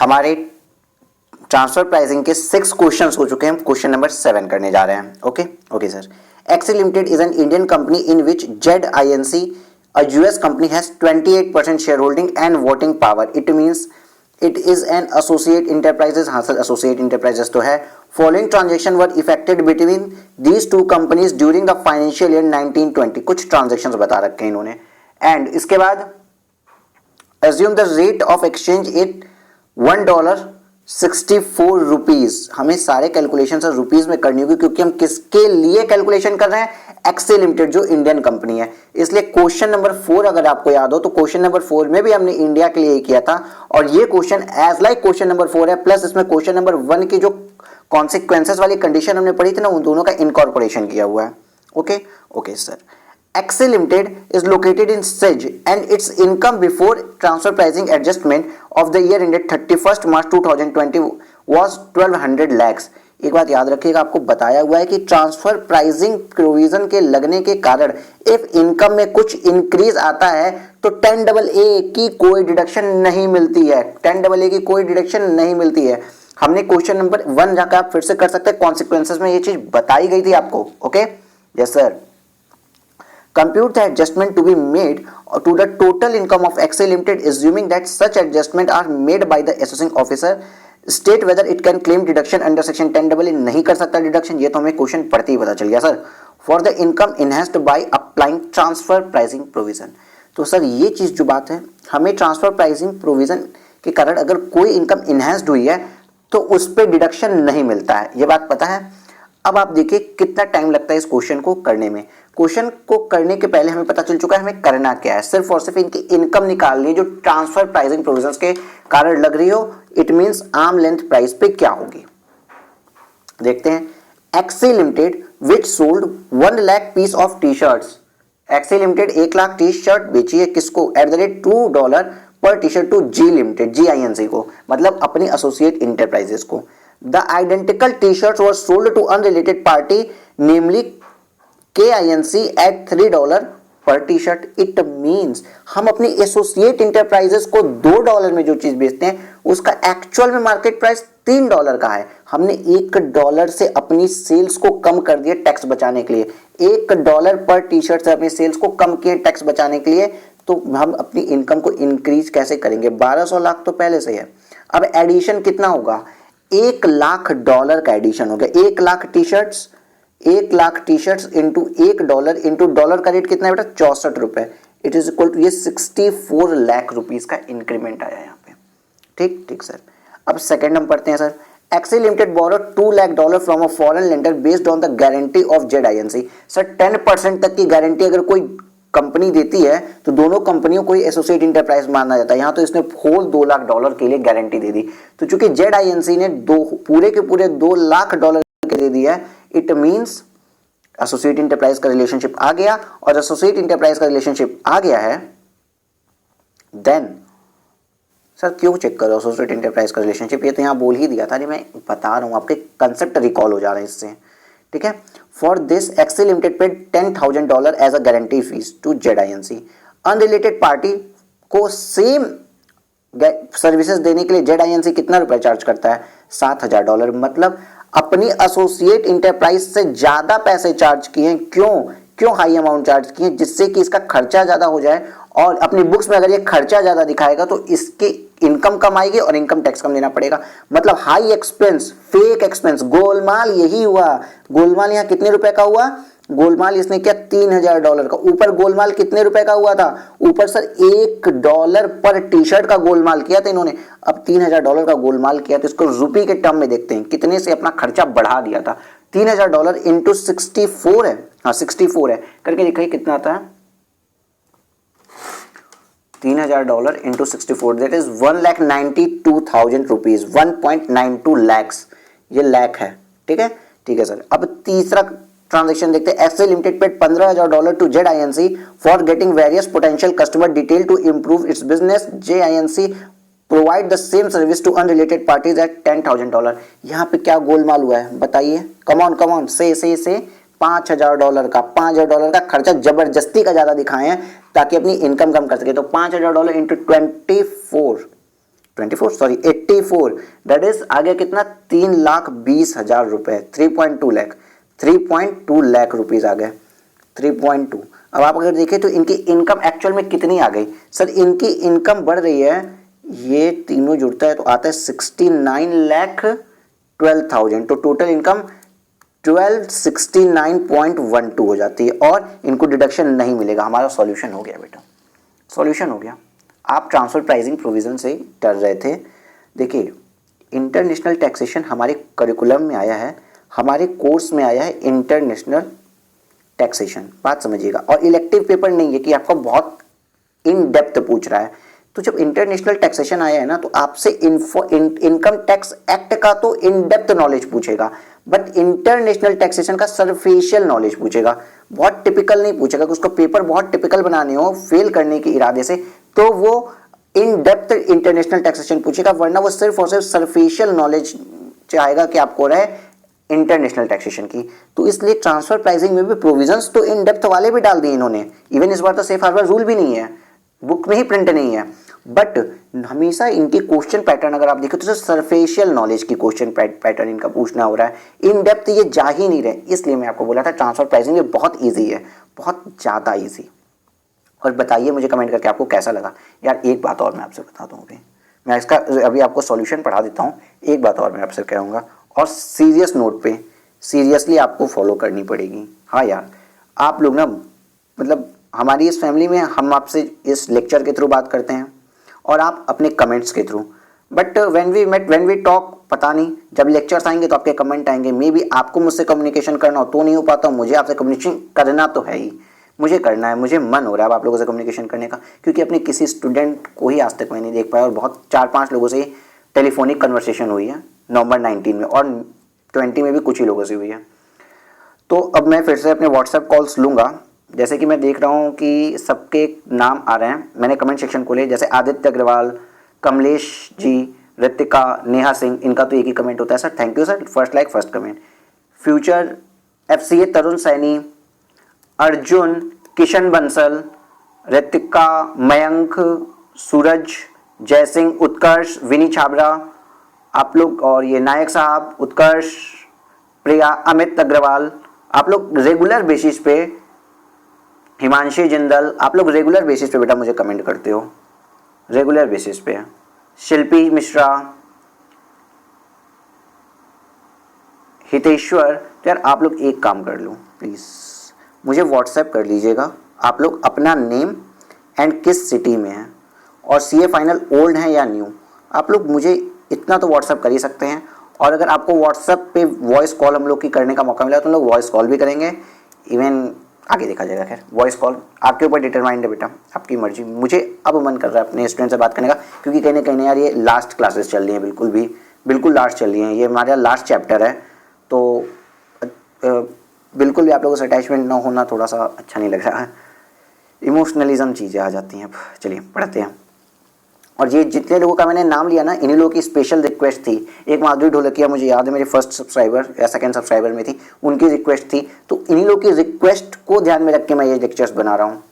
हमारे transfer pricing के 6 questions हो चुके हैं, हम क्वेश्चन नंबर 7 करने जा रहे हैं। Okay sir. Excel limited is an Indian company in which ZINC, a US company, has 28% shareholding and voting power. It means it is an associate enterprises. हाँ सर, associate enterprises तो है। Following transaction were effected between these two companies during the financial year 1920. कुछ transactions बता रखे हैं इन्होंने। And इसके बाद assume the rate of exchange at $1.64। हमें सारे कैलकुलेशन सर रुपीज में करनी होगी, क्योंकि हम किसके लिए कैलकुलेशन कर रहे हैं? एक्सेल लिमिटेड जो इंडियन कंपनी है। इसलिए क्वेश्चन नंबर 4 अगर आपको याद हो तो क्वेश्चन नंबर 4 में भी हमने इंडिया के लिए किया था, और ये question as like question number 4 है, प्लस इसमें क्वेश्चन नंबर 1 की जो कॉन्सिक्वेंसेस वाली कंडीशन हमने पढ़ी थी ना, उन दोनों का इनकॉर्पोरेशन किया हुआ है। Okay sir. Excel Limited is located in SEZ and its income before transfer pricing adjustment of the year ended 31st March 2020 was 1200 lakhs। एक बात याद रखिएगा, आपको बताया हुआ है कि ट्रांसफर प्राइसिंग प्रोविजन के लगने के कारण इफ इनकम में कुछ इंक्रीज आता है तो 10AA की कोई डिडक्शन नहीं मिलती है। 10AA की कोई डिडक्शन नहीं मिलती है। हमने क्वेश्चन नंबर 1 जाकर आप फिर से कर सकते हैं, कॉन्सिक्वेंसेस में ये चीज बताई गई थी आपको। Okay yes sir. Compute the adjustment to be made to the total income of Excel Limited, assuming that such adjustment are made by the assessing officer. State whether it can claim deduction under section 10AA। नहीं कर सकता deduction, ये तो हमें question पढ़ते ही पता चल गया sir. For the income enhanced by applying transfer pricing provision। तो सर ये चीज जो बात है, हमें ट्रांसफर प्राइसिंग प्रोविजन के कारण अगर कोई इनकम इनहेंस्ड हुई है तो उस पर डिडक्शन नहीं मिलता है, ये बात पता है। अब आप देखिए कितना टाइम लगता है इस क्वेश्चन को करने में। क्वेश्चन को करने के पहले हमें पता चल चुका है हमें करना क्या है, सिर्फ और सिर्फ इनकी इनकम निकालनी है जो ट्रांसफर प्राइसिंग प्रोविजंस के कारण लग रही हो। It means arm length price पे क्या होगी, देखते हैं। Excel limited which sold 1 lakh piece of T shirts. Excel limited 1 lakh T shirt बेची है, किसको? $2 पर T shirt to G limited, GINC को, मतलब अपनी एसोसिएट इंटरप्राइजेस को। The identical T shirt was sold to unrelated party namely KINC at $3 पर T shirt. It means हम अपनी एसोसिएट इंटरप्राइजेस को $2 में जो चीज बेचते हैं उसका एक्चुअल में मार्केट प्राइस $3 का है। हमने $1 से अपनी सेल्स को कम कर दिया टैक्स बचाने के लिए। $1 पर टी शर्ट से अपनी सेल्स को कम किए टैक्स बचाने के लिए, तो हम अपनी इनकम को इंक्रीज कैसे करेंगे? 1200 लाख तो पहले से है। अब एडिशन कितना होगा? $1 लाख का एडिशन हो गया। 1 lakh T shirts into $1 into dollar का रेट कितना है बेटा? 64 रुपए। इट इज इक्वल टू ये 64 लाख रुपीस का इंक्रीमेंट आया यहाँ पे। ठीक सर। अब सेकंड हम पढ़ते हैं sir. Excel limited borrowed $2 lakh from a foreign lender based on the guarantee of ZINC। Sir 10% तक की गारंटी अगर कोई कंपनी देती है तो दोनों कंपनियों को एसोसिएट इंटरप्राइज माना जाता है। यहाँ तो इसने होल $2 लाख के लिए गारंटी दे दी, तो चूंकि ZINC ने पूरे के पूरे $2 लाख के दे दिया है, इट मींस एसोसिएट इंटरप्राइज का रिलेशनशिप आ गया, और एसोसिएट इंटरप्राइज का रिलेशनशिप आ गया है देन सर क्यों चेक करो एसोसिएट इंटरप्राइज का रिलेशनशिप? ये तो यहां बोल ही दिया था, नहीं मैं बता रहा हूं, आपके कंसेप्ट रिकॉल हो जा रहे हैं इससे। ठीक है। For this Excel limited paid $10,000 as a guarantee fee to ZINC। Unrelated party को सेम सर्विसेज देने के लिए ZINC कितना रुपए चार्ज करता है? $7,000। मतलब अपनी एसोसिएट इंटरप्राइज से ज्यादा पैसे चार्ज किए। क्यों हाई अमाउंट चार्ज किए? जिससे कि इसका खर्चा ज्यादा हो जाए, और अपनी बुक्स में अगर ये खर्चा ज्यादा दिखाएगा तो इसकी इनकम कम आएगी और इनकम टैक्स कम देना पड़ेगा। मतलब high expense, fake expense, Golmaal यही हुआ। गोलमाल यहाँ कितने रुपए का हुआ? गोलमाल इसने किया $3,000 का। ऊपर गोलमाल कितने रुपए का हुआ था? ऊपर सर $1 पर टी शर्ट का गोलमाल किया था इन्होंने। अब $3,000 का गोलमाल किया, तो इसको रुपये के टर्म में देखते हैं कितने से अपना खर्चा बढ़ा दिया था। $3,000 इंटू 64 है, हाँ 64 है, करके दिखाइए कितना आता है। $3,000 into 64 that is 1,92,000 rupees, 1.92 lakhs, ये लैख है। ठीक है सर। अब तीसरा ट्रांजेक्शन देखते हैं। Excel limited paid $15,000 to ZINC for getting various potential customer detail to improve its business. ZINC provide the same service to unrelated parties at $10,000। यहाँ पे क्या गोलमाल हुआ है बताइए? कम ऑन से $5,000 का $5,000 का खर्चा जबरदस्ती का ज्यादा दिखाए हैं ताकि अपनी इनकम कम कर सके। तो $5,000 इंटू 24 24 सॉरी 84, दैट इज आ गया कितना 3,20,000 रुपए, 3.2 लाख, 3.2 लाख रुपीज आ गए 3.2। अब आप अगर देखें तो इनकी इनकम एक्चुअल में कितनी आ गई सर, इनकी इनकम बढ़ रही है, ये तीनों जुड़ता है तो आता है 69,12,000, तो टोटल इनकम 1269.12 हो जाती है और इनको डिडक्शन नहीं मिलेगा। हमारा सॉल्यूशन हो गया बेटा, सॉल्यूशन हो गया। आप ट्रांसफर प्राइसिंग प्रोविजन से डर रहे थे। देखिए इंटरनेशनल टैक्सेशन हमारे करिकुलम में आया है, हमारे कोर्स में आया है इंटरनेशनल टैक्सेशन, बात समझिएगा, और इलेक्टिव पेपर नहीं है कि आपका बहुत इन डेप्थ पूछ रहा है। तो जब इंटरनेशनल टैक्सेशन आया है ना तो आपसे इनकम टैक्स एक्ट का तो इन डेप्थ नॉलेज पूछेगा, बट इंटरनेशनल टैक्सेशन का सरफेशियल नॉलेज पूछेगा, बहुत टिपिकल नहीं पूछेगा कि उसको पेपर बहुत टिपिकल बनाने हो फेल करने के इरादे से, तो वो इन डेप्थ इंटरनेशनल टैक्सेशन पूछेगा, वरना वो सिर्फ और सिर्फ सरफेशियल नॉलेज चाहेगा कि आपको रहे इंटरनेशनल टैक्सेशन की। तो इसलिए ट्रांसफर प्राइसिंग में भी प्रोविजंस तो इन डेप्थ वाले भी डाल दिए इन्होंने, इवन इस बार तो सेफ हार्बर रूल भी नहीं है, बुक में ही प्रिंट नहीं है, बट हमेशा इनके क्वेश्चन पैटर्न अगर आप देखें तो सरफेशियल नॉलेज की क्वेश्चन पैटर्न इनका पूछना हो रहा है, इन डेप्थ ये जा ही नहीं रहे। इसलिए मैं आपको बोला था ट्रांसफर प्राइसिंग ये बहुत ईजी है, बहुत ज़्यादा ईजी। और बताइए मुझे कमेंट करके आपको कैसा लगा। यार एक बात और मैं आपसे बता दूँ, अभी मैं इसका अभी आपको सॉल्यूशन पढ़ा देता हूँ, एक बात और मैं आपसे कहूँगा और सीरियस नोट पे सीरियसली आपको फॉलो करनी पड़ेगी। हाँ यार आप लोग ना मतलब हमारी इस फैमिली में हम आपसे इस लेक्चर के थ्रू बात करते हैं और आप अपने कमेंट्स के through, but when we talk पता नहीं, जब लेक्चर्स आएंगे तो आपके कमेंट आएंगे, मे बी आपको मुझसे कम्युनिकेशन करना हो तो नहीं हो पाता, मुझे आपसे कम्युनिकेशन करना तो है ही, मुझे करना है, मुझे मन हो रहा है आप लोगों से कम्युनिकेशन करने का, क्योंकि अपने किसी स्टूडेंट को ही आज तक मैं नहीं देख पाया और बहुत 4-5 लोगों से टेलीफोनिक कन्वर्सेशन हुई है नवंबर 19 में और 20 में भी कुछ ही लोगों से हुई है। तो अब मैं फिर से अपने व्हाट्सएप कॉल्स लूँगा, जैसे कि मैं देख रहा हूँ कि सबके नाम आ रहे हैं, मैंने कमेंट सेक्शन खोले, जैसे आदित्य अग्रवाल, कमलेश जी, ऋतिका, नेहा सिंह, इनका तो एक ही कमेंट होता है sir, thank you sir, first like first comment. Future FCA तरुण सैनी, अर्जुन, किशन बंसल, ऋतिका, मयंक, सूरज, जयसिंह, उत्कर्ष, विनी छाबरा, आप लोग, और ये नायक साहब, उत्कर्ष, प्रिया, अमित अग्रवाल, आप लोग रेगुलर बेसिस पे, हिमांशी जिंदल, आप लोग रेगुलर बेसिस पे बेटा मुझे कमेंट करते हो, रेगुलर बेसिस पे। शिल्पी मिश्रा, हितेश्वर, तो यार आप लोग एक काम कर लो प्लीज़, मुझे व्हाट्सएप कर लीजिएगा आप लोग अपना नेम एंड किस सिटी में है और CA फाइनल ओल्ड है या न्यू, आप लोग मुझे इतना तो व्हाट्सएप कर ही सकते हैं। और अगर आपको व्हाट्सएप पे वॉइस कॉल हम लोग की करने का मौका मिला तो हम लोग वॉइस कॉल भी करेंगे, इवन आगे देखा जाएगा। खैर वॉइस कॉल आपके ऊपर डिटरमाइंड है बेटा, आपकी मर्जी। मुझे अब मन कर रहा है अपने स्टूडेंट से बात करने का, क्योंकि कहीं ना कहीं यार ये लास्ट क्लासेस चल रही हैं, बिल्कुल लास्ट चल रही हैं, ये हमारा लास्ट चैप्टर है, तो बिल्कुल भी आप लोगों से अटैचमेंट ना होना थोड़ा सा अच्छा नहीं लग रहा है, इमोशनलिज्म चीज़ें आ जाती हैं। चलिए पढ़ते हैं। और ये जितने लोगों का मैंने नाम लिया ना, इन्हीं लोगों की स्पेशल रिक्वेस्ट थी। एक माधुरी ढोलकिया मुझे याद है मेरे फर्स्ट सब्सक्राइबर या सेकंड सब्सक्राइबर में थी, उनकी रिक्वेस्ट थी, तो इन्हीं लोगों की रिक्वेस्ट को ध्यान में रख के मैं ये लेक्चर्स बना रहा हूँ।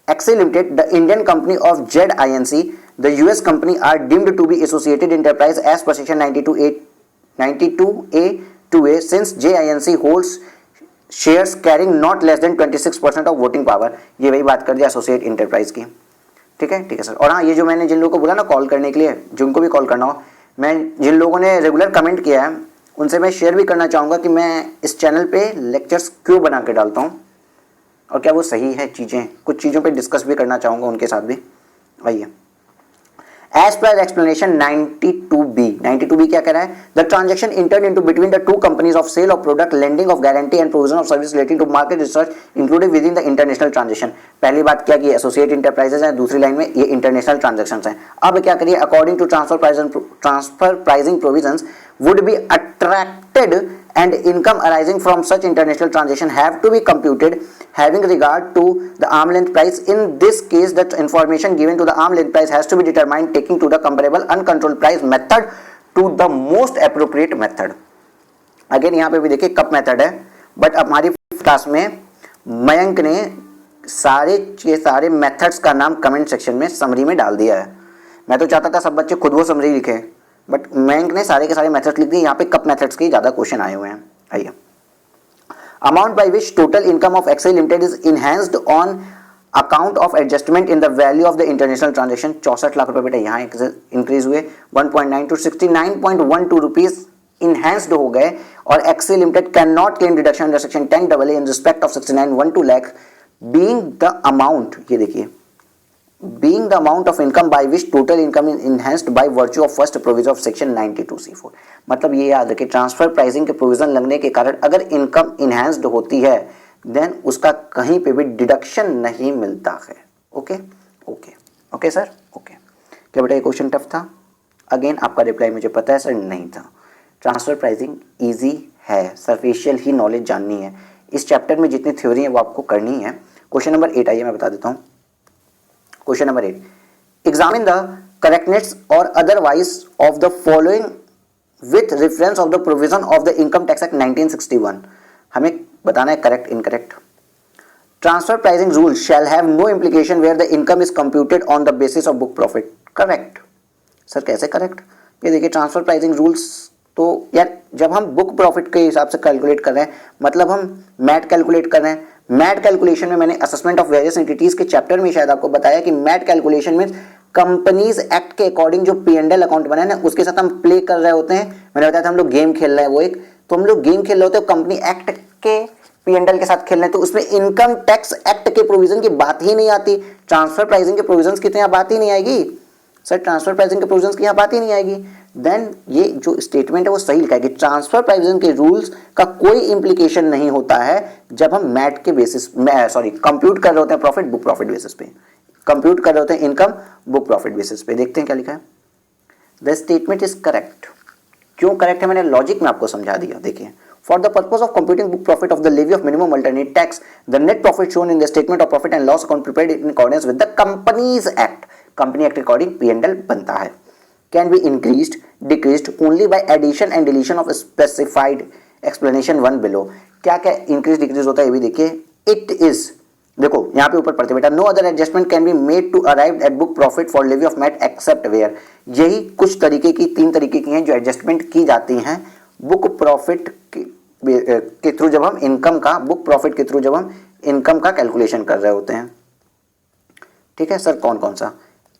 Excel Limited, the Indian company of ZINC, the US company are deemed to be associated enterprise as per section 92A2A since JINC holds shares carrying not less than 26% of voting power। ये वही बात कर दिया associate enterprise की, ठीक है sir. और हाँ, ये जो मैंने जिन लोगों को बोला ना कॉल करने के लिए, जिनको भी कॉल करना हो, मैं जिन लोगों ने रेगुलर कमेंट किया है उनसे मैं शेयर भी करना चाहूँगा कि मैं इस चैनल पे लेक्चर्स क्यों बना के डालता हूँ और क्या वो सही है चीज़ें, कुछ चीज़ों पे डिस्कस भी करना चाहूँगा उनके साथ भी। आइए, एज पर एक्सप्लेनेशन 92B क्या कह रहा है? The transaction entered into between the two companies of sale of product, lending of guarantee and provision of service relating to market research included within the international transaction. पहली बात क्या कि associate enterprises है, दूसरी line में ये international transactions हैं। अब क्या करिए, according to transfer pricing provisions would be attracted and income arising from such international transaction have to be computed having regard to the arm length price. In this case, the information given to the arm length price has to be determined taking to the comparable uncontrolled price method to the most appropriate method. Again यहाँ पे भी देखिए cup method है, but हमारी class में मयंक ने सारे के सारे मेथड्स का नाम कमेंट सेक्शन में समरी में डाल दिया है। मैं तो चाहता था सब बच्चे खुद वो समरी लिखे, बट बैंक ने सारे के सारे मेथड्स लिख दिए। यहाँ पे कप मेथड्स के ज़्यादा क्वेश्चन आए हुए हैं। आइए, amount by which total income of Excel limited is enhanced on account of adjustment in the value of the international transaction. 64 lakh रुपए बेटा यहाँ इंक्रीज हुए, 1.9 टू 69.12 रुपीज इनहेंस्ड हो गए। और Excel limited can not claim deduction under section 10AA in respect of 6912 lakh being the amount, ये देखिए, being the amount of income by which total income is enhanced by virtue of first provision of section 92C4। मतलब ये याद रखिए, transfer pricing के provision लगने के कारण अगर इनकम इनहेंस्ड होती है देन उसका कहीं पे भी डिडक्शन नहीं मिलता है। Okay okay okay sir, okay. क्या बेटा ये क्वेश्चन टफ था? अगेन आपका रिप्लाई मुझे पता है सर नहीं था। ट्रांसफर प्राइसिंग इजी है, सरफेशियल ही नॉलेज जाननी है। इस चैप्टर में जितनी थ्योरी है वो आपको करनी है। क्वेश्चन नंबर 8 आइए मैं बता देता हूँ। Question number 8, examine the correctness और otherwise of the following with reference of the provision of the income tax act 1961। हमें बताना है correct incorrect. Transfer pricing rule shall have no implication where the income is computed on the basis of book profit. Correct sir, कैसे correct? ये देखिए, transfer pricing rules तो यार जब हम बुक प्रॉफिट के हिसाब से कैलकुलेट कर रहे हैं, मतलब हम मैट कैलकुलेट कर रहे हैं। मैट कैलकुलेशन में मैंने असेसमेंट ऑफ वेरियस एंटिटीज के चैप्टर में शायद आपको बताया कि मैट कैलकुलेशन में कंपनीज एक्ट के अकॉर्डिंग जो P&L अकाउंट बना है ना, उसके साथ हम प्ले कर रहे होते हैं। मैंने बताया था हम लोग गेम खेल रहे हैं, वो एक तो हम लोग गेम खेल रहे होते हैं कंपनी एक्ट के P&L के साथ खेल रहे हैं, तो उसमें इनकम टैक्स एक्ट के प्रोविजन की बात ही नहीं आती। ट्रांसफर प्राइसिंग के प्रोविजन की तो यहाँ बात ही नहीं आएगी सर, ट्रांसफर प्राइसिंग के प्रोविजन की यहाँ बात ही नहीं आएगी। देन ये जो स्टेटमेंट है वो सही लिखा है कि ट्रांसफर प्राइसिंग के रूल्स का कोई इंप्लीकेशन नहीं होता है जब हम मैट के बेसिस कंप्यूट कर रहे होते हैं प्रॉफिट बुक प्रॉफिट बेसिस पे, कंप्यूट कर रहे होते हैं इनकम बुक प्रॉफिट बेसिस पे। देखते हैं क्या लिखा है। The statement is correct. क्यों करेक्ट है मैंने लॉजिक में आपको समझा दिया। देखिए, for the purpose of computing book profit of the levy of minimum alternate tax the net profit shown in the statement of profit and loss account prepared in accordance with the companies act, company act according P&L बनता है, can be increased decreased only by addition and deletion of specified explanation 1 below. क्या क्या increase decrease होता है ये भी देखिए। It is, देखो यहाँ पे ऊपर पढ़ते बेटा, no other adjustment can be made to arrive at book profit for levy of MAT except where. यही कुछ तरीके की, 3 तरीके की हैं जो एडजस्टमेंट की जाती हैं बुक प्रॉफिट के थ्रू, जब हम इनकम का बुक प्रॉफिट के थ्रू जब हम इनकम का कैलकुलेशन कर रहे होते हैं। ठीक है सर, कौन कौन सा?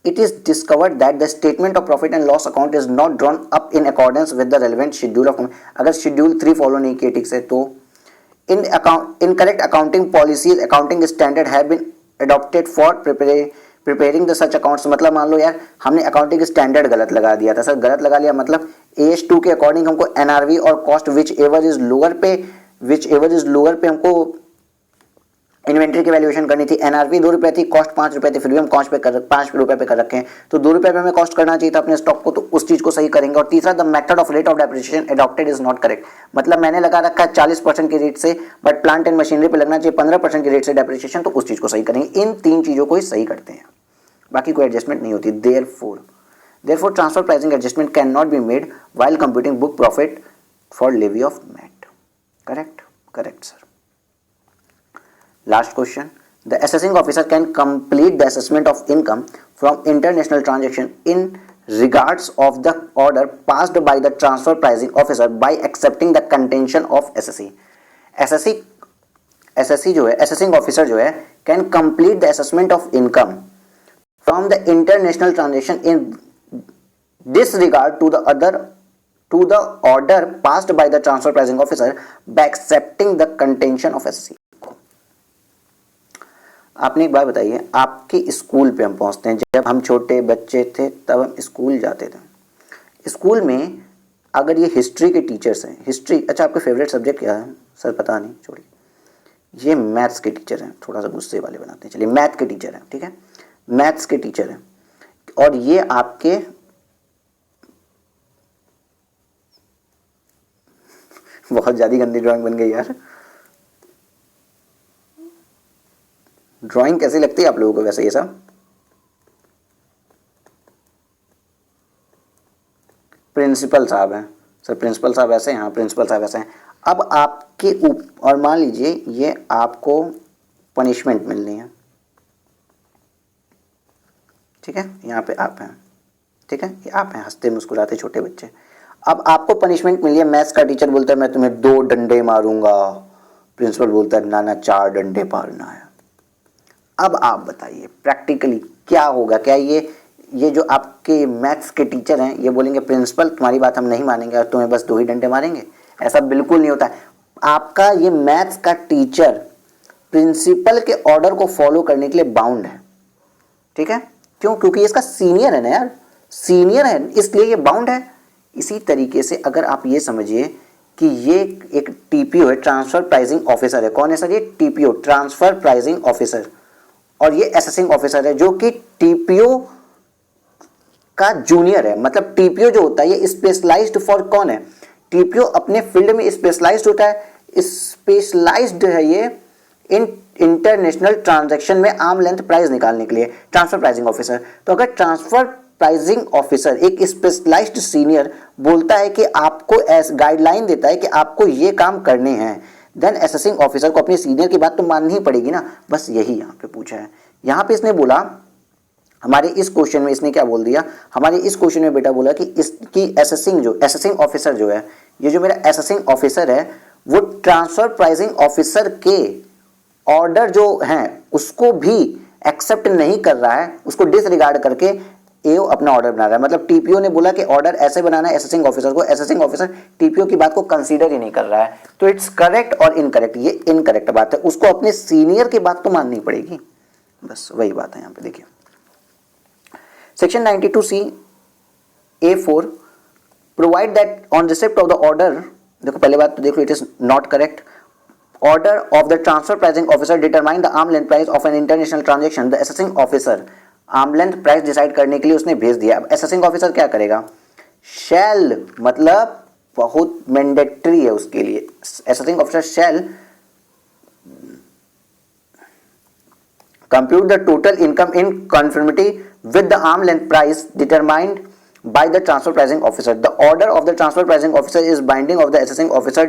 It is discovered that the statement of profit and loss account is not drawn up in accordance with the relevant schedule of, अगर schedule 3 फॉलो नहीं किए ठीक से तो incorrect accounting policies accounting standard have been adopted for preparing the such accounts। मतलब मान लो यार हमने अकाउंटिंग स्टैंडर्ड गलत लगा दिया था सर, गलत लगा लिया मतलब AS2 के अकॉर्डिंग हमको NRV और cost which ever is lower पे हमको इन्वेंट्री की वैल्यूएशन करनी थी। एनआरवी 2 रुपए थी, कॉस्ट 5 रुपए थी, फिर भी हम कॉस्ट पे 5 रुपए पे कर रखे हैं, तो 2 रुपए पे हमें कॉस्ट करना चाहिए था अपने स्टॉक को, तो उस चीज को सही करेंगे। और तीसरा, the method of rate of depreciation adopted is not correct. मतलब मैंने लगा रखा है 40% की रेट से, बट प्लांट एंड मशीनरी पे लगना चाहिए 15% की रेट से डेप्रिसिएशन, तो उस चीज को सही करेंगे। इन 3 चीजों को ही सही करते हैं, बाकी कोई एडजस्टमेंट नहीं होती। Therefore transfer pricing adjustment can not be made while computing book profit for levy of MAT. Correct, correct sir. Last question, the assessing officer can complete the assessment of income from international transaction in regards of the order passed by the transfer pricing officer by accepting the contention of SSC जो है, assessing officer जो है, can complete the assessment of income from the international transaction in disregard to the order passed by the transfer pricing officer by accepting the contention of SSC। आपने एक बात बताइए, आपके school पे हम पहुंचते हैं, जब हम छोटे बच्चे थे तब हम स्कूल जाते थे। स्कूल में अगर ये हिस्ट्री के टीचर्स हैं, हिस्ट्री, अच्छा आपका फेवरेट सब्जेक्ट क्या है सर? पता नहीं, छोड़िए। ये मैथ्स के टीचर हैं, थोड़ा सा गुस्से वाले बनाते हैं, चलिए मैथ के टीचर हैं, ठीक है, मैथ्स के टीचर हैं, और ये आपके बहुत ज़्यादा गंदी ड्राइंग बन गई यार। ड्राइंग कैसी लगती है आप लोगों को वैसे? ये सब प्रिंसिपल साहब हैं सर, प्रिंसिपल साहब ऐसे हैं, हाँ प्रिंसिपल साहब ऐसे हैं। अब आपके और मान लीजिए ये आपको पनिशमेंट मिलनी है, ठीक है, यहाँ पे आप हैं, ठीक है, ये आप हैं हंसते मुस्कुराते छोटे बच्चे। अब आपको पनिशमेंट मिली है, मैथ्स का टीचर बोलता है मैं तुम्हें 2 डंडे मारूंगा, प्रिंसिपल बोलता है ना 4 डंडे मारना है। अब आप बताइए प्रैक्टिकली क्या होगा? क्या ये जो आपके मैथ्स के टीचर हैं ये बोलेंगे प्रिंसिपल तुम्हारी बात हम नहीं मानेंगे और तुम्हें बस 2 ही डंडे मारेंगे? ऐसा बिल्कुल नहीं होता है। आपका ये मैथ्स का टीचर प्रिंसिपल के ऑर्डर को फॉलो करने के लिए बाउंड है, ठीक है? क्यों? क्योंकि ये इसका सीनियर है ना यार, सीनियर है इसलिए ये बाउंड है। इसी तरीके से अगर आप ये समझिए कि ये एक टीपीओ है, ट्रांसफर प्राइसिंग ऑफिसर है। कौन है सर? ये टीपीओ, ट्रांसफर प्राइसिंग ऑफिसर, और ये असेसिंग ऑफिसर है जो कि टीपीओ का जूनियर है। मतलब टीपीओ जो होता है ये स्पेशलाइज्ड फॉर कौन है? टीपीओ अपने फील्ड में स्पेशलाइज्ड होता है, स्पेशलाइज्ड है ये इन इंटरनेशनल ट्रांजैक्शन में आर्म लेंथ प्राइस निकालने के लिए, ट्रांसफर प्राइसिंग ऑफिसर। तो अगर ट्रांसफर प्राइसिंग ऑफिसर एक स्पेशलाइज्ड सीनियर बोलता है कि आपको गाइडलाइन देता है कि आपको ये काम करने हैं, देन असेसिंग ऑफिसर को अपने सीनियर की बात तो माननी ही पड़ेगी ना। बस यही यहाँ पे पूछा है। यहाँ पे इसने बोला हमारे इस क्वेश्चन में, इसने क्या बोल दिया हमारे इस क्वेश्चन में बेटा, बोला कि इसकी असेसिंग ऑफिसर जो है, ये जो मेरा असेसिंग ऑफिसर है वो ट्रांसफर प्राइसिंग ऑफिसर के ऑर्डर जो हैं उसको भी एक्सेप्ट नहीं कर रहा है, उसको डिसरिगार्ड करके एओ अपना ऑर्डर बना रहा है। मतलब टीपीओ ने बोला कि ऑर्डर ऐसे बनाना है असेसिंग ऑफिसर को, असेसिंग ऑफिसर टीपीओ की बात को कंसीडर ही नहीं कर रहा है। तो इट्स करेक्ट और इनकरेक्ट, ये इनकरेक्ट बात है, उसको अपने सीनियर की बात तो माननी पड़ेगी। बस वही बात है यहाँ पे। देखिए section 92C A4 provide that on receipt of the order, देखो पहले बात तो देखो, it is not correct. Order of the transfer pricing officer determine the arm length price of an international transaction. The assessing officer arm length price decide करने के लिए उसने भेज दिया। अब असेसिंग ऑफिसर क्या करेगा? शैल मतलब बहुत मैंडेटरी है उसके लिए। Assessing officer shall compute the total income in conformity with the arm length price determined by the transfer pricing officer. The order of the transfer pricing officer is binding of the assessing officer.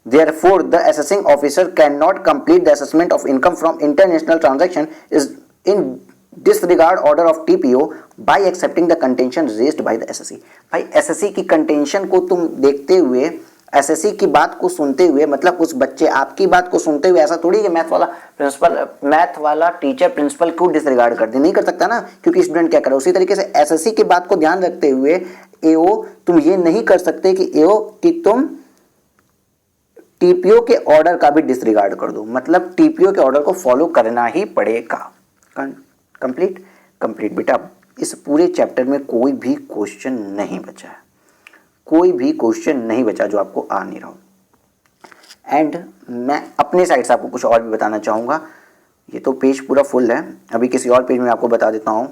Therefore, the assessing officer cannot complete the assessment of income from international transaction is in disregard order of TPO by accepting the contention raised by the SSE. भाई SSE की contention को तुम देखते हुए, SSC की बात को सुनते हुए, मतलब उस बच्चे आपकी बात को सुनते हुए ऐसा थोड़ी कि मैथ वाला टीचर प्रिंसिपल को डिसरिगार्ड कर दे, नहीं कर सकता ना, क्योंकि स्टूडेंट क्या करे। उसी तरीके से एसएससी की बात को ध्यान रखते हुए एओ तुम ये नहीं कर सकते कि एओ कि तुम टीपीओ के ऑर्डर का भी डिसरिगार्ड कर दो। मतलब टीपीओ के ऑर्डर को फॉलो करना ही पड़ेगा। कंप्लीट बेटा। इस पूरे चैप्टर में कोई भी क्वेश्चन नहीं बचा है, कोई भी क्वेश्चन नहीं बचा जो आपको आ नहीं रहा हो। एंड मैं अपने साइड से आपको कुछ और भी बताना चाहूँगा। ये तो पेज पूरा फुल है, अभी किसी और पेज में आपको बता देता हूँ।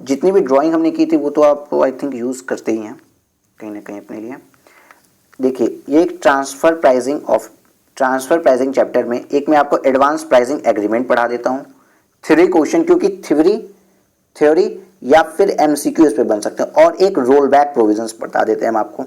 जितनी भी ड्राइंग हमने की थी वो तो आप आई थिंक यूज़ करते ही हैं कहीं ना कहीं अपने लिए। देखिए ये एक ट्रांसफ़र प्राइसिंग चैप्टर में एक मैं आपको एडवांस प्राइसिंग एग्रीमेंट पढ़ा देता हूँ। 3 क्वेश्चन, क्योंकि थ्योरी या फिर एमसीक्यू इस पे बन सकते हैं, और एक रोल बैक प्रोविजंस बता देते हैं हम आपको।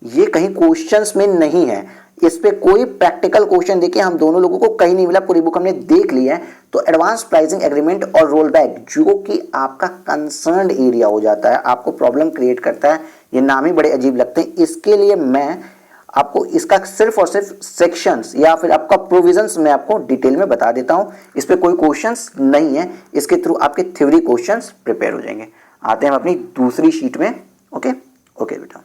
ये कहीं क्वेश्चंस में नहीं है, इस पे कोई प्रैक्टिकल क्वेश्चन देखिए हम दोनों लोगों को कहीं नहीं मिला, पूरी बुक हमने देख ली है। तो एडवांस प्राइसिंग एग्रीमेंट और रोल बैक जो कि आपका कंसर्न एरिया हो जाता है, आपको प्रॉब्लम क्रिएट करता है, ये नाम ही बड़े अजीब लगते हैं। इसके लिए मैं आपको इसका सिर्फ और सिर्फ सेक्शंस या फिर आपका प्रोविजंस में आपको डिटेल में बता देता हूं। इस पे कोई क्वेश्चंस नहीं है, इसके थ्रू आपके थ्योरी क्वेश्चंस प्रिपेयर हो जाएंगे। आते हैं हम अपनी दूसरी शीट में। ओके बेटा,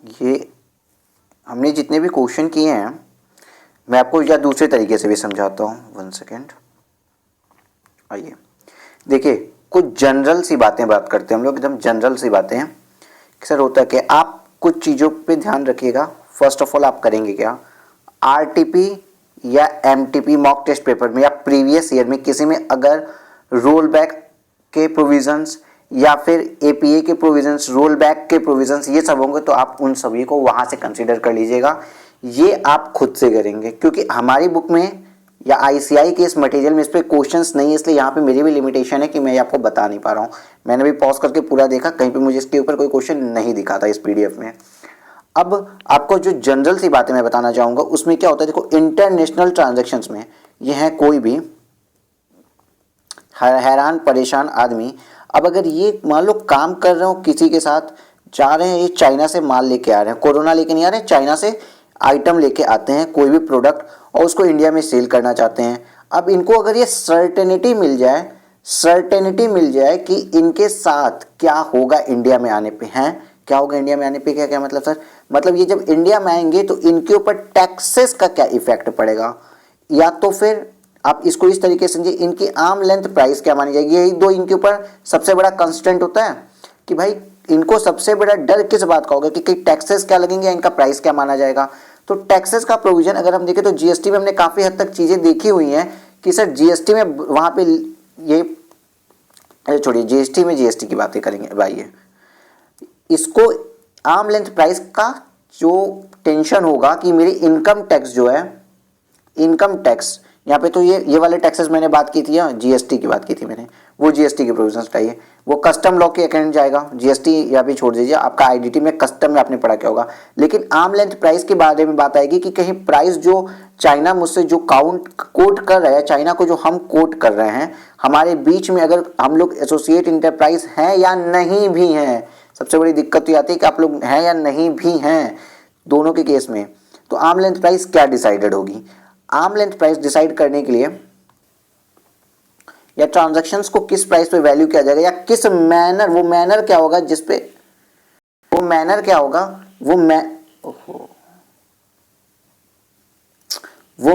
ये हमने जितने भी क्वेश्चन किए हैं मैं आपको या दूसरे तरीके से भी समझाता हूँ। 1 सेकेंड, आइए देखिए कुछ जनरल सी बातें बात करते हैं हम लोग, एकदम जनरल सी बातें हैं। सर होता है कि आप कुछ चीज़ों पे ध्यान रखिएगा। फर्स्ट ऑफ ऑल आप करेंगे क्या, आरटीपी या एमटीपी मॉक टेस्ट पेपर में या प्रीवियस ईयर में किसी में अगर रोल बैक के प्रोविजंस या फिर एपीए के प्रोविजंस, रोल बैक के प्रोविजंस ये सब होंगे तो आप उन सभी को वहाँ से कंसीडर कर लीजिएगा। ये आप खुद से करेंगे क्योंकि हमारी बुक में या आईसीआई के इस मटेरियल में इस पर क्वेश्चंस नहीं है, इसलिए यहाँ पे मेरी भी लिमिटेशन है कि मैं आपको बता नहीं पा रहा हूँ। मैंने भी पॉज करके पूरा देखा, कहीं पे मुझे इसके ऊपर कोई क्वेश्चन नहीं दिखा था इस पीडीएफ में। अब आपको जो जनरल सी बातें मैं बताना चाहूँगा उसमें क्या होता है, देखो इंटरनेशनल ट्रांजेक्शन्स में ये है कोई भी हैरान परेशान आदमी, अब अगर ये मान लो काम कर रहे हो किसी के साथ, जा रहे हैं ये चाइना से माल लेके आ रहे हैं, कोरोना लेके नहीं आ रहे हैं, चाइना से आइटम लेके आते हैं कोई भी प्रोडक्ट और उसको इंडिया में सेल करना चाहते हैं। अब इनको अगर ये सर्टेनिटी मिल जाए कि इनके साथ क्या होगा इंडिया में आने पे, हैं क्या होगा इंडिया में आने पे, क्या क्या मतलब सर, मतलब ये जब इंडिया में आएंगे तो इनके ऊपर टैक्सेस का क्या इफेक्ट पड़ेगा, या तो फिर आप इसको इस तरीके से समझिए, इनकी आर्म लेंथ प्राइस क्या मानी जाएगी। यही दो इनके ऊपर सबसे बड़ा कंस्टेंट होता है कि भाई इनको सबसे बड़ा डर किस बात का होगा कि टैक्सेस क्या लगेंगे, इनका प्राइस क्या माना जाएगा। तो टैक्सेस का प्रोविजन अगर हम देखें तो जीएसटी में हमने काफी हद तक चीजें देखी हुई हैं कि सर जीएसटी में वहां पे ये छोड़िए, जीएसटी की बातें करेंगे भाई, इसको आर्म लेंथ प्राइस का जो टेंशन होगा कि मेरी इनकम टैक्स जो है, इनकम टैक्स यहाँ पे तो ये वाले टैक्सेस मैंने बात की थी, जीएसटी की बात की थी मैंने, वो जीएसटी के प्रोविजंस चाहिए, वो कस्टम लॉ के अकॉर्डिंग जाएगा। जीएसटी या भी छोड़ दीजिए, आपका आईडीटी में कस्टम में आपने पढ़ा क्या होगा। लेकिन आर्म लेंथ प्राइस के बारे में बात आएगी कि कहीं प्राइस जो चाइना मुझसे जो कोट कर रहा है, चाइना को जो हम कोट कर रहे हैं, हमारे बीच में अगर हम लोग एसोसिएट इंटरप्राइज हैं या नहीं भी हैं, सबसे बड़ी दिक्कत तो आती है कि आप लोग हैं या नहीं भी हैं, दोनों के केस में। तो आर्म लेंथ प्राइस क्या डिसाइडेड होगी, आर्म लेंथ प्राइस डिसाइड करने के लिए या ट्रांजैक्शंस को किस प्राइस पे वैल्यू किया जाएगा, या किस मैनर, वो मैनर क्या होगा जिसपे, वो मैनर क्या होगा, वो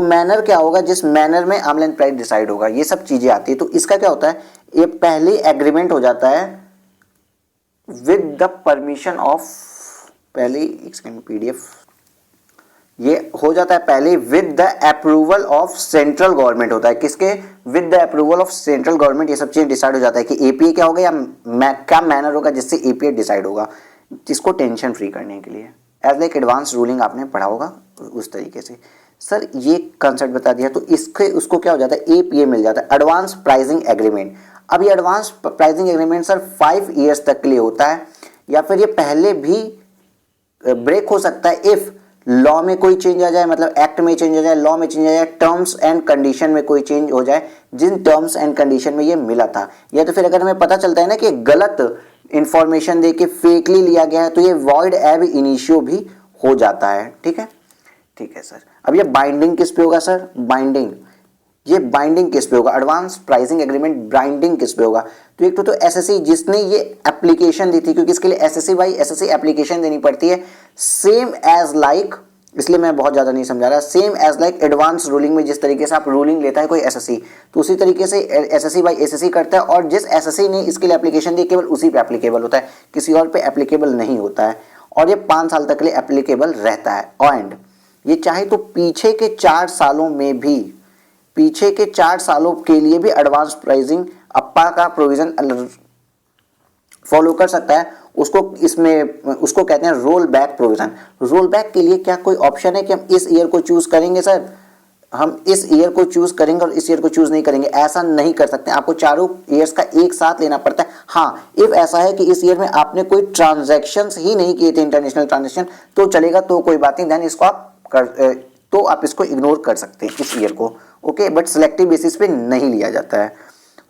मैनर क्या होगा जिस मैनर में आर्म लेंथ प्राइस डिसाइड होगा, ये सब चीजें आती है। तो इसका क्या होता है, ये पहले एग्रीमेंट हो जाता है विद द परमिशन ऑफ, पहले पीडीएफ, ये हो जाता है पहले with the approval of central government होता है, किसके, with the approval of central government. ये सब चीजें डिसाइड हो जाता है कि एपीए क्या होगा या क्या मैनर होगा जिससे एपीए डिसाइड होगा, जिसको टेंशन फ्री करने के लिए एज लाइक एडवांस रूलिंग आपने पढ़ा होगा उस तरीके से। सर ये कंसेप्ट बता दिया, तो इसके उसको क्या हो जाता है, एपीए मिल जाता है, एडवांस प्राइसिंग एग्रीमेंट। अब ये advance pricing agreement sir 5 years तक के लिए होता है, या फिर ये पहले भी ब्रेक हो सकता है इफ लॉ में कोई चेंज आ जाए, मतलब एक्ट में चेंज आ जाए, लॉ में चेंज आ जाए, टर्म्स एंड कंडीशन में कोई चेंज हो जाए जिन टर्म्स एंड कंडीशन में ये मिला था, या तो फिर अगर हमें पता चलता है ना कि गलत इंफॉर्मेशन देके फेकली लिया गया है, तो ये वॉइड एब इनिशियो भी हो जाता है। ठीक है, ठीक है सर। अब ये बाइंडिंग किस पे होगा सर, बाइंडिंग, ये बाइंडिंग किस पे होगा, एडवांस प्राइसिंग एग्रीमेंट बाइंडिंग किस पे होगा। तो एक तो एसएससी जिसने ये एप्लीकेशन दी थी, क्योंकि इसके लिए एसएससी एप्लीकेशन देनी पड़ती है, सेम एज लाइक, इसलिए मैं बहुत ज्यादा नहीं समझा रहा, same as like advance ruling में जिस तरीके से आप रूलिंग लेता है कोई एसएससी, तो उसी तरीके से एसएससी बाई एसएससी करता है, और जिस एसएससी ने इसके लिए एप्लीकेशन दी केवल उसी पे एप्लीकेबल होता है, किसी और पे एप्लीकेबल नहीं होता है, और ये 5 साल तक के लिए एप्लीकेबल रहता है। एंड ये चाहे तो पीछे के 4 सालों में भी, पीछे के 4 सालों के लिए भी एडवांस प्राइसिंग अप्पा का प्रोविजन फॉलो कर सकता है, उसको इसमें उसको कहते हैं roll back provision. Roll back के लिए क्या कोई ऑप्शन है कि हम इस ईयर को चूज करेंगे सर, हम इस ईयर को चूज करेंगे और इस ईयर को चूज नहीं करेंगे, ऐसा नहीं कर सकते, आपको चारों ईयर्स का एक साथ लेना पड़ता है। हाँ, इफ ऐसा है कि इस ईयर में आपने कोई ट्रांजैक्शंस ही नहीं किए थे, इंटरनेशनल ट्रांजैक्शन, तो चलेगा, तो कोई बात नहीं, देन इसको आप इसको इग्नोर कर सकते हैं इस ईयर को, ओके, बट सिलेक्टिव बेसिस पे नहीं लिया जाता है।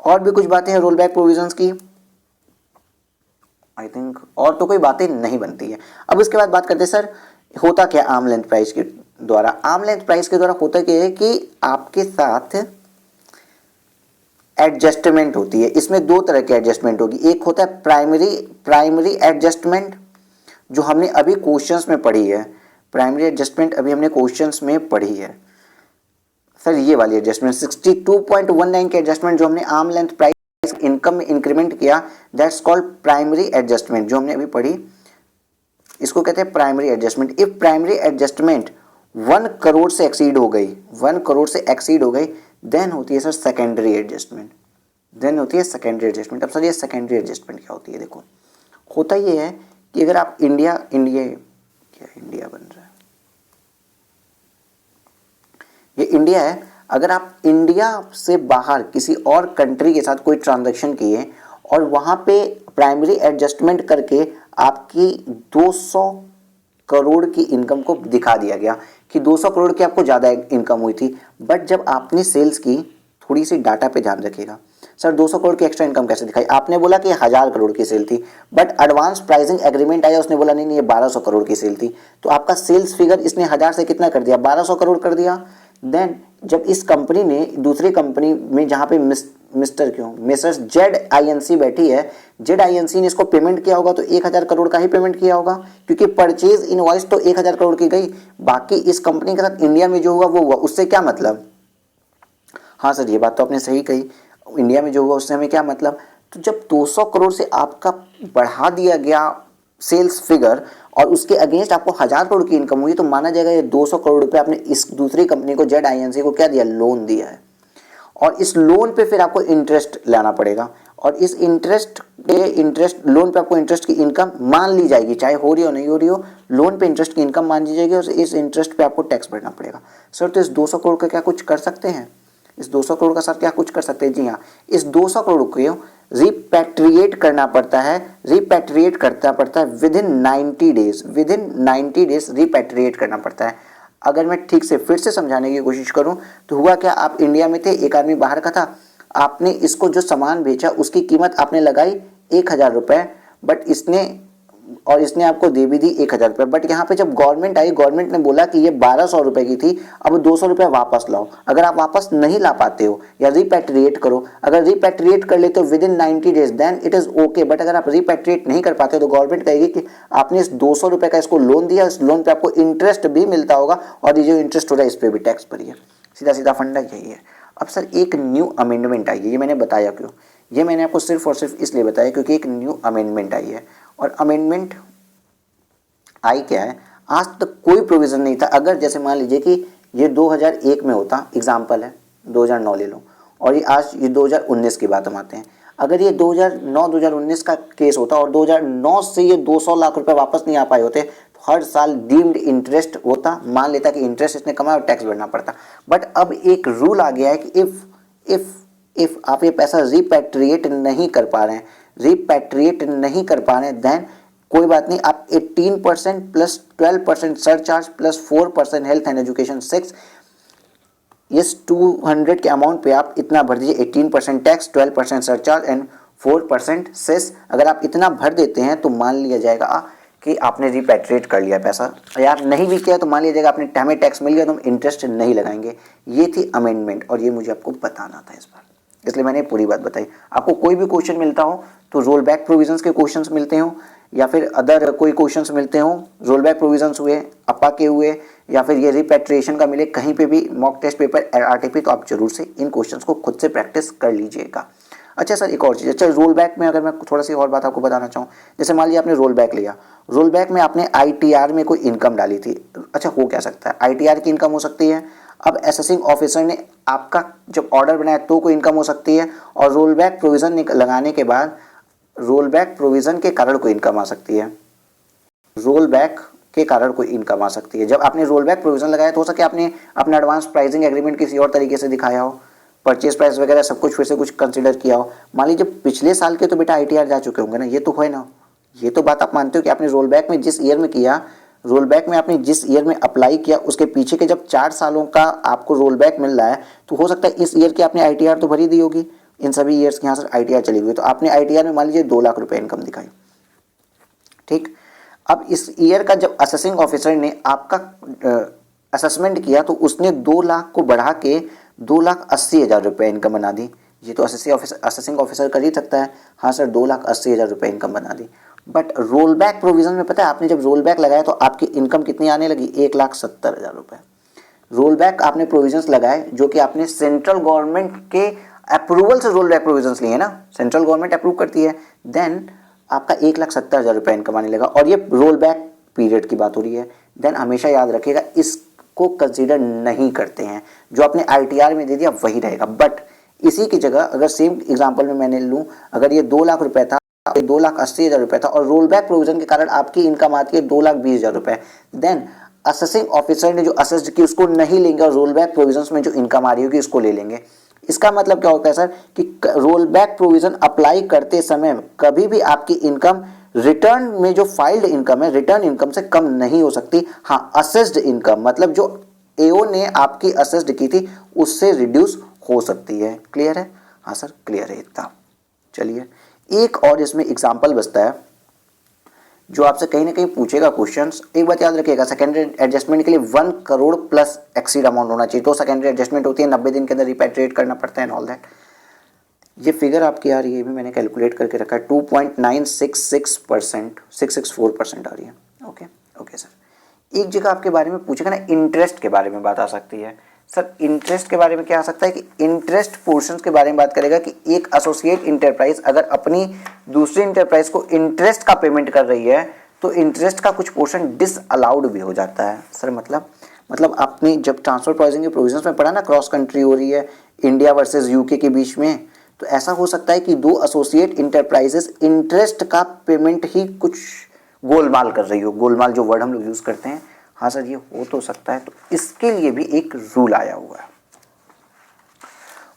और भी कुछ बातें हैं रोल बैक प्रोविजंस की, आई थिंक और तो कोई बातें नहीं बनती है। अब इसके बाद बात करते हैं सर होता क्या आर्म लेंथ प्राइस के द्वारा। आर्म लेंथ प्राइस के द्वारा होता क्या है कि आपके साथ एडजस्टमेंट होती है, इसमें 2 तरह की एडजस्टमेंट होगी। एक होता है प्राइमरी एडजस्टमेंट, जो हमने अभी क्वेश्चंस में पढ़ी है, प्राइमरी एडजस्टमेंट अभी हमने क्वेश्चंस में पढ़ी है सर, ये वाली एडजस्टमेंट 62.19 की एडजस्टमेंट जो हमने आर्म लेंथ प्राइस इनकम में इंक्रीमेंट किया, दैट्स कॉल्ड प्राइमरी एडजस्टमेंट, जो हमने अभी पढ़ी, इसको कहते हैं primary adjustment. If primary adjustment 1 crore से एक्सीड हो गई, 1 करोड़ से एक्सीड हो गई, देन होती है सर सेकेंडरी एडजस्टमेंट, देन होती है सेकेंडरी एडजस्टमेंट। अब सर ये सेकेंडरी एडजस्टमेंट क्या होती है, देखो होता ये है कि अगर आप इंडिया बन रहा है, ये इंडिया है, अगर आप इंडिया से बाहर किसी और कंट्री के साथ कोई ट्रांजैक्शन किए और वहां पे प्राइमरी एडजस्टमेंट करके आपकी 200 करोड़ की इनकम को दिखा दिया गया कि 200 करोड़ की आपको ज़्यादा इनकम हुई थी, बट जब आपने सेल्स की, थोड़ी सी डाटा पे ध्यान रखिएगा, सर 200 करोड़ की एक्स्ट्रा इनकम कैसे दिखाई? आपने बोला कि 1000 करोड़ की सेल थी, बट एडवांस प्राइसिंग एग्रीमेंट आया, उसने बोला नहीं नहीं ये 1200 करोड़ की सेल थी, तो आपका सेल्स फिगर इसने 1000 से कितना कर दिया? 1200 करोड़ कर दिया। देन जब इस कंपनी ने दूसरी कंपनी में जहां पे मिस्टर क्यों मिसेस ZINC बैठी है, ZINC ने इसको पेमेंट किया होगा तो 1000 करोड़ का ही पेमेंट किया होगा, क्योंकि परचेज इनवॉइस तो 1000 करोड़ की गई, बाकी इस कंपनी के साथ इंडिया में जो हुआ वो हुआ, उससे क्या मतलब? हाँ सर ये बात तो आपने सही कही, इंडिया में जो हुआ उससे हमें क्या मतलब? तो जब 200 करोड़ से आपका बढ़ा दिया गया सेल्स फिगर और उसके अगेंस्ट आपको 1000 करोड़ की इनकम हुई, तो माना जाएगा ये 200 करोड़ रुपए आपने इस दूसरी कंपनी को ZINC को क्या दिया? लोन दिया है। और इस लोन पे फिर आपको इंटरेस्ट लाना पड़ेगा, और इस इंटरेस्ट लोन पे आपको इंटरेस्ट की इनकम मान ली जाएगी, चाहे हो रही हो नहीं हो रही हो, लोन पे इंटरेस्ट की इनकम मान ली जाएगी और इस इंटरेस्ट पे आपको टैक्स भरना पड़ेगा। सर तो इस 200 करोड़ का क्या कुछ कर सकते हैं? इस 200 करोड़ का सर क्या कुछ कर सकते हैं? जी हाँ, इस 200 करोड़ को रिपैट्रिएट करना पड़ता है, रिपैट्रिएट करना पड़ता है with in 90 days, with in 90 days repatriate करना पड़ता है। अगर मैं ठीक से फिर से समझाने की कोशिश करूं तो हुआ क्या, आप इंडिया में थे, एक आदमी बाहर का था, आपने इसको जो सामान बेचा उसकी कीमत आपने लगाई 1000 रुपये, बट इसने आपको दे भी दी 1000 रुपये, बट यहाँ पे जब गवर्नमेंट आई, गवर्नमेंट ने बोला कि ये 1200 रुपये की थी, अब 200 रुपये वापस लाओ। अगर आप वापस नहीं ला पाते हो या रिपैट्रिएट करो, अगर रिपैट्रिएट कर लेते हो within 90 days then it is okay, but अगर आप रिपैट्रिएट नहीं कर पाते तो गवर्नमेंट कहेगी कि आपने इस 200 रुपये का इसको लोन दिया, इस लोन पे आपको इंटरेस्ट भी मिलता होगा और ये जो इंटरेस्ट हो रहा है इस पर भी टैक्स भरिए। सीधा सीधा फंडा यही है। अब सर एक न्यू अमेंडमेंट आई है, ये मैंने बताया क्यों? ये मैंने आपको सिर्फ और सिर्फ इसलिए बताया क्योंकि एक न्यू अमेंडमेंट आई है, और अमेंडमेंट आई क्या है, आज तक कोई प्रोविजन नहीं था। अगर जैसे मान लीजिए कि ये 2001 में होता, एग्जाम्पल है 2009 ले लो, और ये आज ये 2019 की बात हम आते हैं, अगर ये 2009-2019 का केस होता और 2009 से ये 200 लाख रुपए वापस नहीं आ पाए होते, तो हर साल डीम्ड इंटरेस्ट होता, मान लेता कि इंटरेस्ट इसने कमाया और टैक्स भरना पड़ता। बट अब एक रूल आ गया है कि इफ आप ये पैसा रिपैट्रिएट नहीं कर पा रहे हैं, देन कोई बात नहीं, आप 18% plus 12% surcharge plus 4% health and education 6, yes 200 के अमाउंट पे आप इतना भर दीजिए, 18% टैक्स, 12% सरचार्ज एंड 4% सेस। अगर आप इतना भर देते हैं तो मान लिया जाएगा कि आपने रिपैट्रिएट कर लिया पैसा, यार नहीं भी किया तो मान लिया जाएगा आपने हमें टैक्स मिल गया तो हम इंटरेस्ट नहीं लगाएंगे। ये थी अमेंडमेंट और ये मुझे आपको बताना था इस बार, इसलिए मैंने पूरी बात बताई। आपको कोई भी क्वेश्चन मिलता हो तो रोल बैक प्रोविजंस के क्वेश्चंस मिलते हो या फिर अदर कोई क्वेश्चंस मिलते हो, रोल बैक प्रोविजंस हुए, अपा के हुए, या फिर ये रिपैट्रिएशन का मिले, कहीं पे भी मॉक टेस्ट पेपर RTP, तो आप जरूर से इन क्वेश्चंस को खुद से प्रैक्टिस कर लीजिएगा। अच्छा सर एक और चीज़, अच्छा रोल बैक में अगर मैं थोड़ा सी और बात आपको बताना चाहूँ, जैसे मान लीजिए आपने रोल बैक लिया, रोल बैक में आपने ITR में कोई इनकम डाली थी, अच्छा हो क्या सकता है, ITR की इनकम हो सकती है, अब असेसिंग ऑफिसर ने आपका जब ऑर्डर बनाया तो कोई इनकम हो सकती है, और रोल बैक प्रोविजन लगाने के बाद रोल बैक प्रोविजन के कारण कोई इनकम आ सकती है, रोल बैक के कारण कोई इनकम आ सकती है। जब आपने रोल बैक प्रोविजन लगाया तो हो सके आपने अपना एडवांस प्राइसिंग एग्रीमेंट किसी और तरीके से दिखाया हो, परचेज प्राइस वगैरह सब कुछ फिर से कुछ कंसीडर किया हो। मान लीजिए पिछले साल के तो बेटा ITR जा चुके होंगे ना, ये तो है ना, ये तो बात आप मानते हो कि आपने रोल बैक में जिस ईयर में किया, रोल बैक में आपने जिस ईयर में अप्लाई किया उसके पीछे के जब 4 सालों का आपको रोल बैक मिल रहा है, तो हो सकता है इस ईयर की आपने ITR तो भरी दी होगी, इन सभी ईयर्स की यहाँ से ITR चली गई, तो आपने ITR में मान लीजिए 2 लाख रुपए इनकम दिखाई, ठीक। अब इस ईयर का जब असेसिंग ऑफिसर ने आपका असेसमेंट किया तो उसने 2 लाख को बढ़ा के 2,80,000 रुपये इनकम बना दी। ये तो असेसिंग ऑफिसर कर ही सकता है, हाँ सर 2,80,000 रुपये इनकम बना दी। बट रोल बैक प्रोविजन में पता है आपने जब रोल बैक लगाया तो आपकी इनकम कितनी आने लगी, 1,70,000 रुपये। रोल बैक आपने प्रोविजंस लगाए जो कि आपने सेंट्रल गवर्नमेंट के अप्रूवल से रोल बैक प्रोविजंस लिए ना, सेंट्रल गवर्नमेंट अप्रूव करती है, देन आपका 1,70,000 रुपये इनकम आने लगा, और ये रोल बैक पीरियड की बात हो रही है। देन हमेशा याद रखिएगा इसको कंसीडर नहीं करते हैं, जो आपने ITR में दे दिया वही रहेगा। बट इसी की जगह अगर सेम एग्जांपल में मैंने लूँ, अगर ये 2 लाख रुपए था, 2,80,000 रुपए था, और रोल बैक प्रोविजन के कारण आपकी इनकम आती है 2,20,000 रुपए, देन असेसिंग ऑफिसर ने जो असेस्ड की उसको नहीं लेंगे और रोल बैक प्रोविजंस में जो इनकम आ रही होगी उसको ले लेंगे। इसका मतलब क्या होता है सर कि रोल बैक प्रोविजन अप्लाई करते समय कभी भी आपकी इनकम रिटर्न में जो फाइल्ड इनकम है, रिटर्न इनकम से कम नहीं हो सकती। हाँ, असेस्ड इनकम मतलब जो AO ने आपकी असेस्ड की थी उससे रिड्यूस हो सकती है। क्लियर है? हाँ सर क्लियर है इतना। चलिए एक और इसमें एग्जाम्पल बचता है जो आपसे कहीं ना कहीं पूछेगा क्वेश्चंस। एक बात याद रखिएगा, सेकेंडरी एडजस्टमेंट के लिए 1 करोड़ प्लस एक्सीड अमाउंट होना चाहिए तो सेकेंडरी एडजस्टमेंट होती है, 90 दिन के अंदर रिपेट्रिएट करना पड़ता है एंड ऑल दैट। ये फिगर आपकी आ रही है, ये भी मैंने कैलकुलेट करके रखा है, 2.966%, 664% आ रही है। Okay okay sir. एक जगह आपके बारे में पूछेगा ना, इंटरेस्ट के बारे में बात आ सकती है। सर इंटरेस्ट के बारे में क्या आ सकता है कि इंटरेस्ट पोर्शंस के बारे में बात करेगा कि एक एसोसिएट इंटरप्राइज अगर अपनी दूसरी इंटरप्राइज को इंटरेस्ट का पेमेंट कर रही है तो इंटरेस्ट का कुछ पोर्शन डिसअलाउड भी हो जाता है। सर मतलब आपने जब ट्रांसफर प्राइसिंग के प्रोविजंस में पढ़ा ना, क्रॉस कंट्री हो रही है इंडिया वर्सेस यूके के बीच में, तो ऐसा हो सकता है कि दो एसोसिएट इंटरप्राइजेस इंटरेस्ट का पेमेंट ही कुछ गोलमाल कर रही हो। गोलमाल जो वर्ड हम लोग यूज करते हैं, हाँ सर ये हो तो सकता है। तो इसके लिए भी एक रूल आया हुआ है,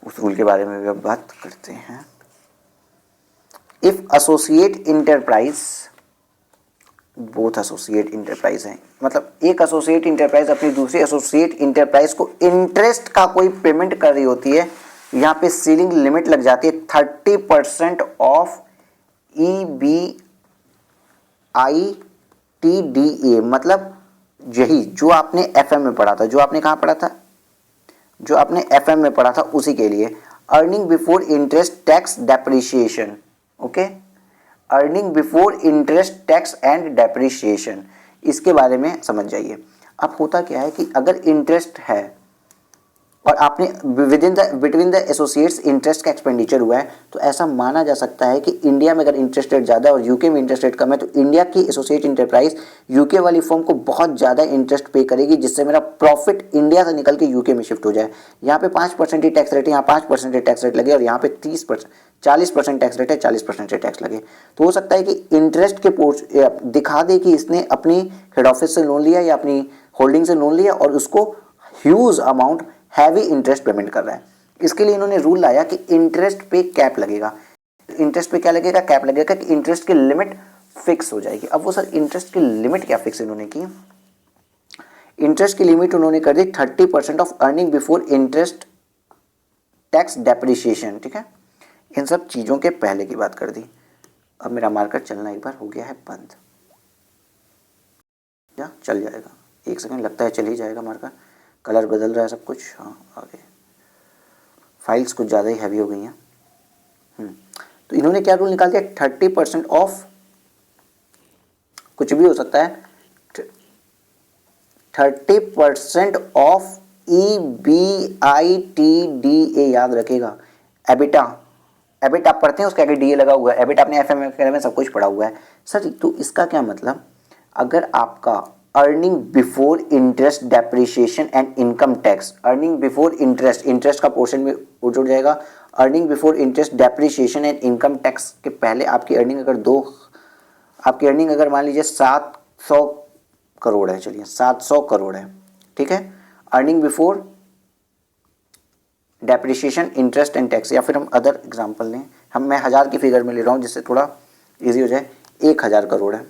उस रूल के बारे में भी अब बात करते हैं। If associate enterprise, both associate enterprise हैं, मतलब एक एसोसिएट इंटरप्राइज अपनी दूसरी एसोसिएट इंटरप्राइज को इंटरेस्ट का कोई पेमेंट कर रही होती है, यहाँ पे सीलिंग लिमिट लग जाती है 30% ऑफ EBITDA। मतलब यही जो आपने एफएम में पढ़ा था, जो आपने कहाँ पढ़ा था, जो आपने एफएम में पढ़ा था उसी के लिए, earning before interest tax depreciation. Okay, earning before interest tax and depreciation, इसके बारे में समझ जाइए। अब होता क्या है कि अगर इंटरेस्ट है और आपने बिटवीन द एसोसिएट्स इंटरेस्ट का एक्सपेंडिचर हुआ है, तो ऐसा माना जा सकता है कि इंडिया में अगर इंटरेस्ट रेट ज़्यादा और यूके में इंटरेस्ट रेट कम है तो इंडिया की एसोसिएट इंटरप्राइज यूके वाली फर्म को बहुत ज़्यादा इंटरेस्ट पे करेगी, जिससे मेरा प्रॉफिट इंडिया से निकल के यूके में शिफ्ट हो जाए। यहाँ पे 5% ही टैक्स रेट है, यहाँ 5% ही टैक्स रेट लगे, और यहाँ पे 40% टैक्स रेट है, 40% टैक्स लगे। तो हो सकता है कि इंटरेस्ट के दिखा दे कि इसने अपनी हेड ऑफिस से लोन लिया या अपनी होल्डिंग से लोन लिया और उसको huge amount heavy interest payment कर रहा है। इसके लिए इन्होंने रूल लाया कि इंटरेस्ट पे कैप लगेगा। इंटरेस्ट पे क्या लगेगा, कैप लगेगा कि इंटरेस्ट की लिमिट फिक्स हो जाएगी। अब वो सर इंटरेस्ट की लिमिट क्या फिक्स इन्होंने की, इंटरेस्ट की लिमिट उन्होंने कर दी 30% of earning before interest tax depreciation. ठीक है, इन सब चीजों के पहले की बात कर दी। अब मेरा मार्कर चलना एक बार हो गया है बंद, क्या चल जाएगा, एक सेकंड लगता है चल ही जाएगा मार्कर, कलर बदल रहा है सब कुछ। हाँ आगे फाइल्स कुछ ज़्यादा ही हैवी हो गई हैं। तो इन्होंने क्या रूल निकाल दिया, 30% ऑफ, कुछ भी हो सकता है, 30% ऑफ EBITDA, याद रखेगा। एबिटा, एबिट आप पढ़ते हैं उसके आगे डीए लगा हुआ है, एबिट आपने एफएम में सब कुछ पढ़ा हुआ है। सर तो इसका क्या मतलब, अगर आपका earning before interest depreciation and income tax, earning before interest, interest का पोर्शन में जुड़ जाएगा, earning before interest depreciation and income tax के पहले आपकी अर्निंग अगर मान लीजिए 700 करोड़ है, चलिए 700 करोड़ है, ठीक है, earning before depreciation interest and tax, या फिर हम अदर एग्जांपल लें, मैं 1000 की फिगर में ले रहा हूँ जिससे थोड़ा इजी हो जाए, 1000 करोड़ है,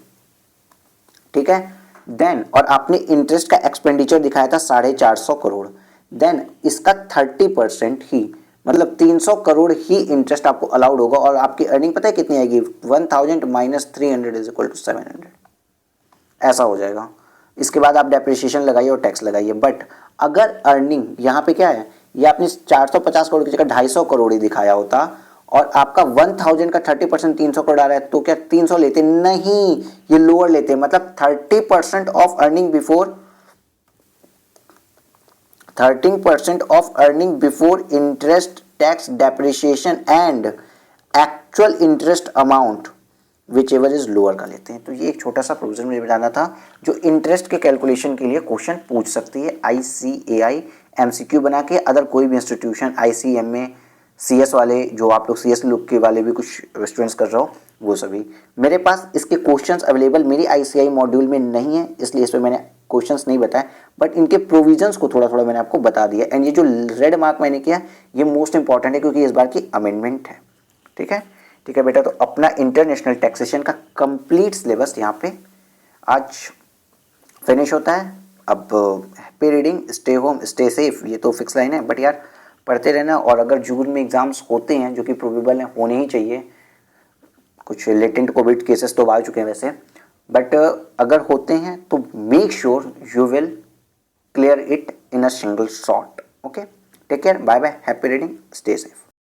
ठीक है। देन और आपने इंटरेस्ट का एक्सपेंडिचर दिखाया था 450 करोड़, देन इसका 30% ही, मतलब 300 करोड़ ही इंटरेस्ट आपको अलाउड होगा, और आपकी अर्निंग पता है कितनी आएगी, 1000 माइनस 300 इज इक्वल टू 700, ऐसा हो जाएगा। इसके बाद आप डेप्रिसिएशन लगाइए और टैक्स लगाइए। बट अगर अर्निंग यहाँ पे क्या है, ये आपने 450 करोड़ की जगह 250 करोड़ ही दिखाया होता और आपका 1000 का 30% 300 करोड़ आ रहा है, तो क्या 300 लेते, नहीं, ये लोअर लेते, मतलब 30% of earning before 13% of earning before interest tax depreciation and actual interest amount which ever is lower का लेते हैं। तो ये एक छोटा सा प्रोविजन मुझे बताना था जो इंटरेस्ट के कैलकुलेशन के लिए क्वेश्चन पूछ सकती है ICAI MCQ बना के, अदर कोई भी इंस्टीट्यूशन ICMA CS वाले, जो आप लोग CS लुक के वाले भी कुछ स्टूडेंट्स कर रहे हो, वो सभी मेरे पास इसके क्वेश्चंस अवेलेबल मेरी ICAI मॉड्यूल में नहीं है, इसलिए इस पर मैंने क्वेश्चंस नहीं बताए, बट इनके प्रोविजंस को थोड़ा थोड़ा मैंने आपको बता दिया। एंड ये जो रेड मार्क मैंने किया ये मोस्ट इंपॉर्टेंट है क्योंकि इस बार की अमेंडमेंट है। ठीक है, ठीक है बेटा, तो अपना इंटरनेशनल टैक्सेशन का कंप्लीट सिलेबस यहाँ पे आज फिनिश होता है। अब happy reading, stay home stay safe, ये तो फिक्स लाइन है, बट यार पढ़ते रहना। और अगर जून में एग्जाम्स होते हैं, जो कि प्रोबेबल है, होने ही चाहिए, कुछ लेटेंट कोविड केसेस तो आ चुके हैं वैसे, बट अगर होते हैं तो make sure you will clear it in a single shot. Okay, take care, bye bye, happy reading, stay safe.